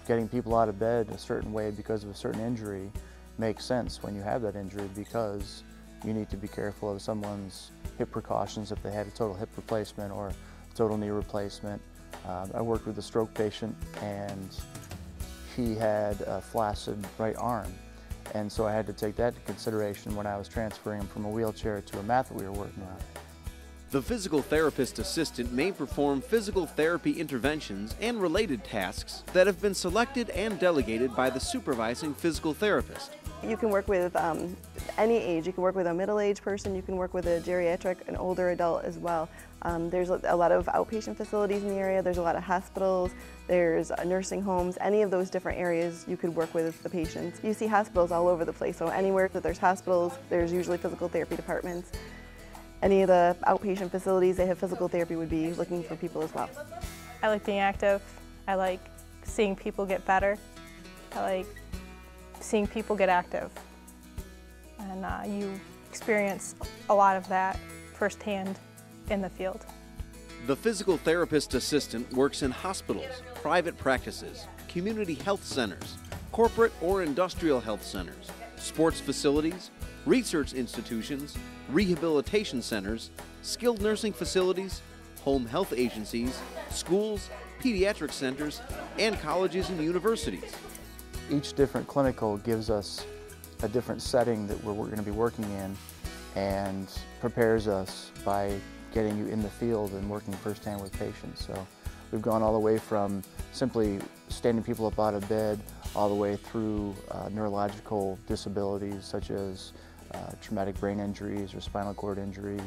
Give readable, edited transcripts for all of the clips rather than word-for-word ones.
getting people out of bed a certain way because of a certain injury makes sense when you have that injury, because you need to be careful of someone's hip precautions if they had a total hip replacement or total knee replacement. I worked with a stroke patient and he had a flaccid right arm, and so I had to take that into consideration when I was transferring him from a wheelchair to a mat that we were working on. The physical therapist assistant may perform physical therapy interventions and related tasks that have been selected and delegated by the supervising physical therapist. You can work with any age. You can work with a middle-aged person, you can work with a geriatric, an older adult as well. There's a lot of outpatient facilities in the area, there's a lot of hospitals, there's nursing homes, any of those different areas you could work with the patients. You see hospitals all over the place, so anywhere that there's hospitals, there's usually physical therapy departments. Any of the outpatient facilities that have physical therapy would be looking for people as well. I like being active. I like seeing people get better. I like seeing people get active. And you experience a lot of that firsthand in the field. The physical therapist assistant works in hospitals, private practices, community health centers, corporate or industrial health centers, sports facilities, research institutions, rehabilitation centers, skilled nursing facilities, home health agencies, schools, pediatric centers, and colleges and universities. Each different clinical gives us a different setting that we're going to be working in and prepares us by getting you in the field and working firsthand with patients. So we've gone all the way from simply standing people up out of bed all the way through neurological disabilities such as traumatic brain injuries or spinal cord injury,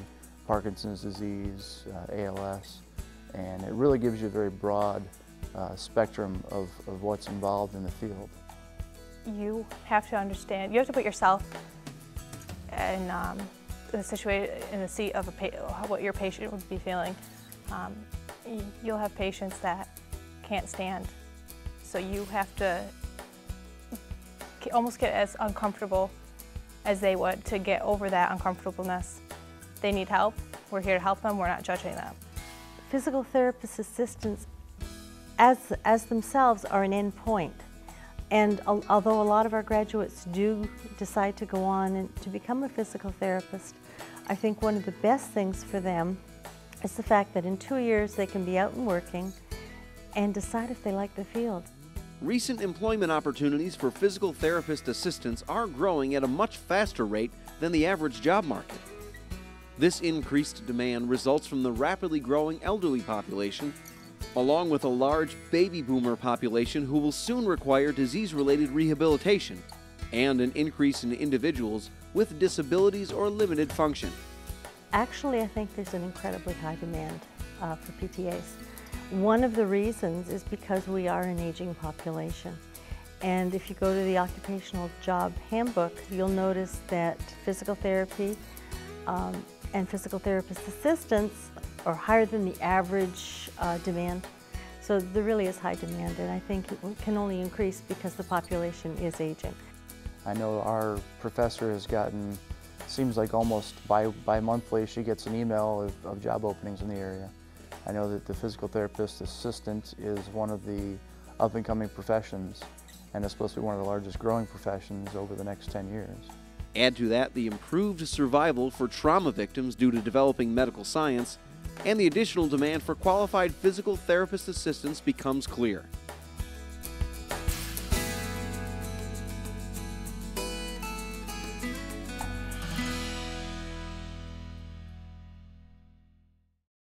Parkinson's disease, ALS, and it really gives you a very broad spectrum of what's involved in the field. You have to understand, you have to put yourself in the situation, in the seat of what your patient would be feeling. You'll have patients that can't stand, so you have to almost get as uncomfortable as they would to get over that uncomfortableness. They need help. We're here to help them. We're not judging them. Physical therapist assistants as themselves are an end point. And although a lot of our graduates do decide to go on and to become a physical therapist, I think one of the best things for them is the fact that in 2 years they can be out and working and decide if they like the field. Recent employment opportunities for physical therapist assistants are growing at a much faster rate than the average job market. This increased demand results from the rapidly growing elderly population, along with a large baby boomer population who will soon require disease-related rehabilitation, and an increase in individuals with disabilities or limited function. Actually, I think there's an incredibly high demand for PTAs. One of the reasons is because we are an aging population. And if you go to the occupational job handbook, you'll notice that physical therapy and physical therapist assistants are higher than the average demand. So there really is high demand, and I think it can only increase because the population is aging. I know our professor has gotten, seems like almost bi-monthly, she gets an email of job openings in the area. I know that the physical therapist assistant is one of the up-and-coming professions, and it's supposed to be one of the largest growing professions over the next 10 years. Add to that the improved survival for trauma victims due to developing medical science, and the additional demand for qualified physical therapist assistants becomes clear.